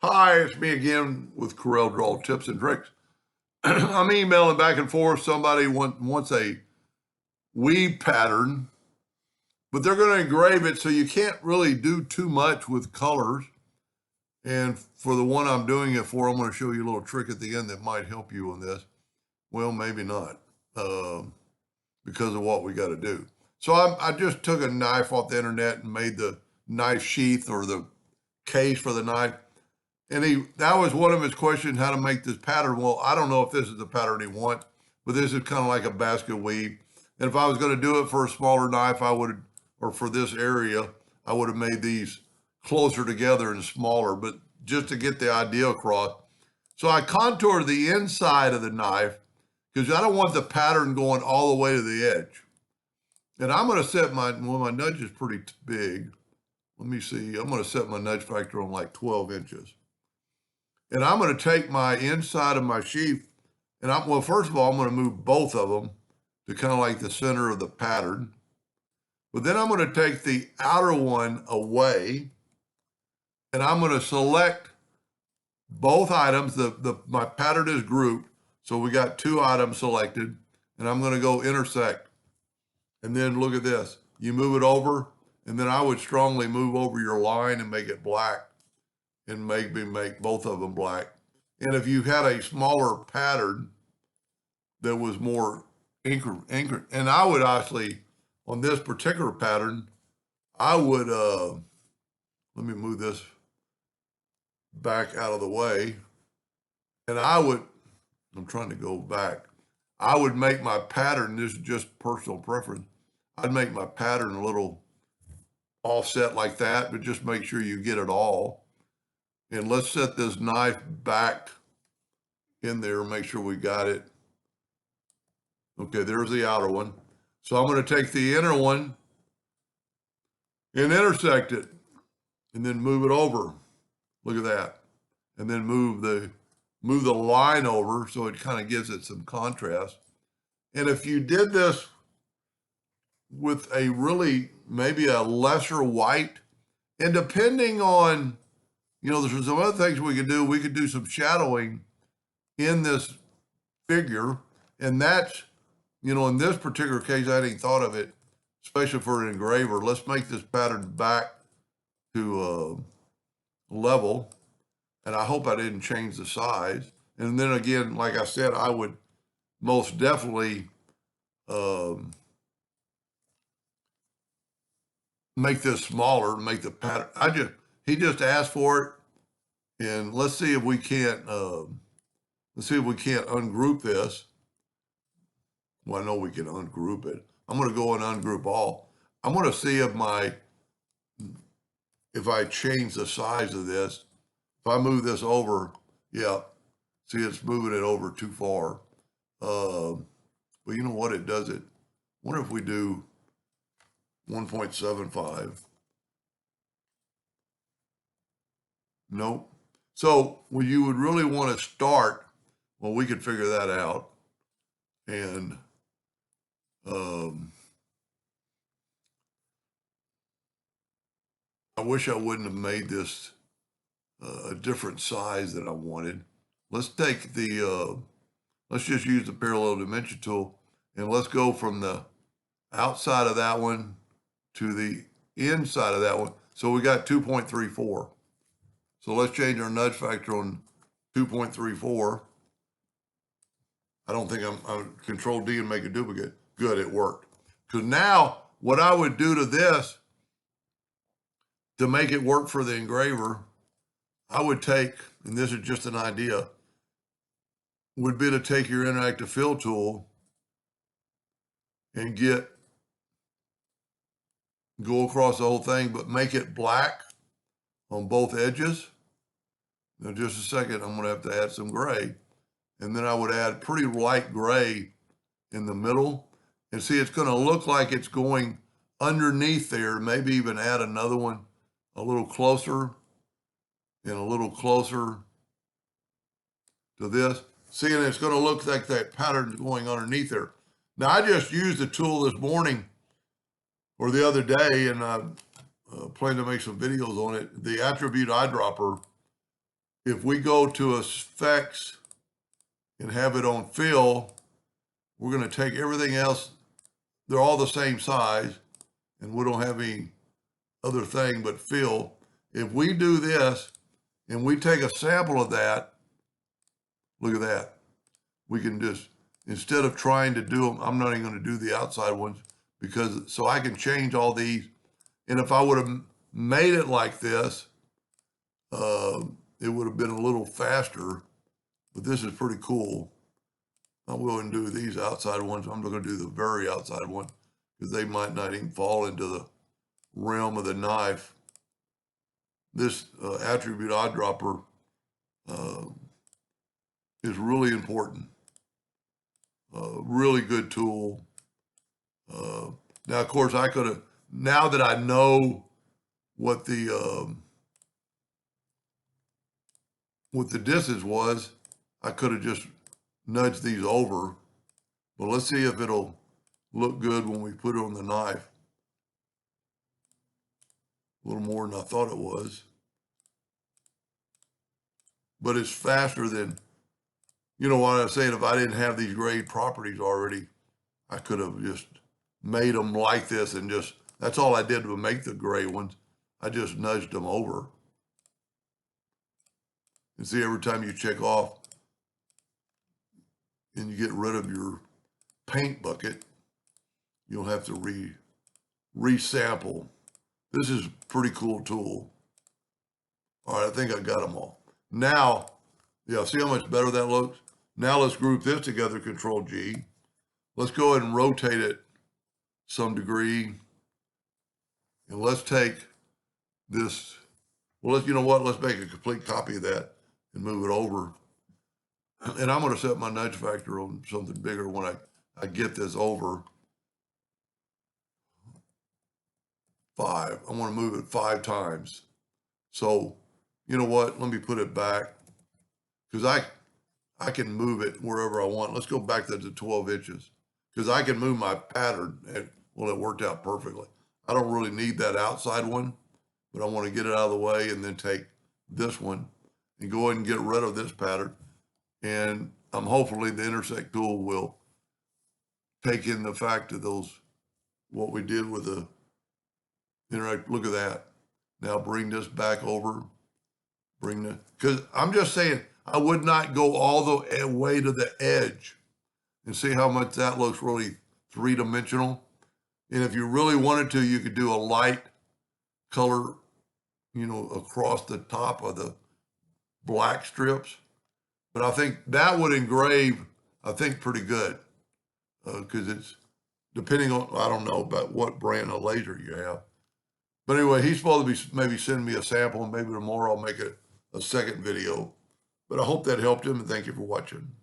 Hi, it's me again with Corel Draw Tips and Tricks. I'm emailing back and forth. Somebody wants a weave pattern, but they're going to engrave it, so you can't really do too much with colors. And for the one I'm doing it for, I'm going to show you a little trick at the end that might help you on this. Well, maybe not, because of what we got to do. So I just took a knife off the internet and made the knife sheath or the case for the knife. And that was one of his questions, how to make this pattern. Well, I don't know if this is the pattern he wants, but this is kind of like a basket weave. And if I was going to do it for a smaller knife, or for this area, I would have made these closer together and smaller, but just to get the idea across. So I contoured the inside of the knife because I don't want the pattern going all the way to the edge. And I'm going to set my nudge is pretty big. Let me see. I'm going to set my nudge factor on like 12 inches. And I'm going to take my inside of my sheath, and first of all, I'm going to move both of them to kind of like the center of the pattern. But then I'm going to take the outer one away, and I'm going to select both items. My pattern is grouped, so we got two items selected, and I'm going to go intersect. And then look at this. You move it over, and then I would strongly move over your line and make it black, and maybe make both of them black. And if you had a smaller pattern that was more anchored, and I would actually, on this particular pattern, I would, let me move this back out of the way. And I'm trying to go back. I would make my pattern, this is just personal preference, I'd make my pattern a little offset like that, but just make sure you get it all. And let's set this knife back in there, make sure we got it. Okay, there's the outer one. So I'm going to take the inner one and intersect it and then move it over. Look at that. And then move the line over so it kind of gives it some contrast. And if you did this with maybe a lesser white, and depending on, there's some other things we could do. We could do some shadowing in this figure. And that's, in this particular case, I hadn't thought of it, especially for an engraver. Let's make this pattern back to level. And I hope I didn't change the size. And then again, like I said, I would most definitely make this smaller, make the pattern. He just asked for it. And let's see if we can't ungroup this. Well, I know we can ungroup it. I'm going to go and ungroup all. I'm going to see if I change the size of this. If I move this over, yeah, see, it's moving it over too far. Well, you know what? It does it. What if we do 1.75? Nope. So when you would really want to start, well, we could figure that out. And I wish I wouldn't have made this a different size that I wanted. Let's take let's just use the parallel dimension tool, and let's go from the outside of that one to the inside of that one. So we got 2.34. So let's change our nudge factor on 2.34. I don't think I'm Control D and make a duplicate. Good, it worked. Because now what I would do to this to make it work for the engraver, I would take, and this is just an idea, would be to take your interactive fill tool and go across the whole thing, but make it black on both edges. Now, just a second, I'm going to have to add some gray. And then I would add pretty light gray in the middle. And see, it's going to look like it's going underneath there. Maybe even add another one a little closer and a little closer to this. See, and it's going to look like that pattern's going underneath there. Now, I just used the tool this morning or the other day, and I plan to make some videos on it. The attribute eyedropper if we go to effects and have it on fill, we're going to take everything else. They're all the same size, and we don't have any other thing but fill. If we do this and we take a sample of that, look at that. We can just, instead of trying to do them, I'm not even going to do the outside ones because, so I can change all these. And if I would have made it like this, it would have been a little faster, but this is pretty cool. I'm willing to do these outside ones. I'm not going to do the very outside one because they might not even fall into the realm of the knife. This attribute eyedropper is really important. Really good tool. Now, of course, I could have, now that I know what the distance was, I could have just nudged these over. But let's see if it'll look good when we put it on the knife. A little more than I thought it was. But it's faster than, you know what I was saying, if I didn't have these grade properties already, I could have just made them like this and just, that's all I did to make the gray ones. I just nudged them over. And see, every time you check off and you get rid of your paint bucket, you'll have to resample. This is a pretty cool tool. All right, I think I got them all. Now, yeah, see how much better that looks? Now let's group this together, Control G. Let's go ahead and rotate it some degree. And let's take this, well, let's, you know what? Let's make a complete copy of that and move it over. And I'm going to set my nudge factor on something bigger when I get this over 5. I want to move it 5 times. So, you know what? Let me put it back because I can move it wherever I want. Let's go back to the 12 inches because I can move my pattern. And, well, it worked out perfectly. I don't really need that outside one, but I want to get it out of the way and then take this one and go ahead and get rid of this pattern. And hopefully the intersect tool will take in the fact of those, what we did with the interact. Look at that. Now bring this back over, bring the, because I'm just saying, I would not go all the way to the edge and see how much that looks really 3-dimensional. And if you really wanted to, you could do a light color, you know, across the top of the black strips. But I think that would engrave, I think, pretty good because it's depending on, I don't know about what brand of laser you have. But anyway, he's supposed to be maybe sending me a sample and maybe tomorrow I'll make a second video. But I hope that helped him and thank you for watching.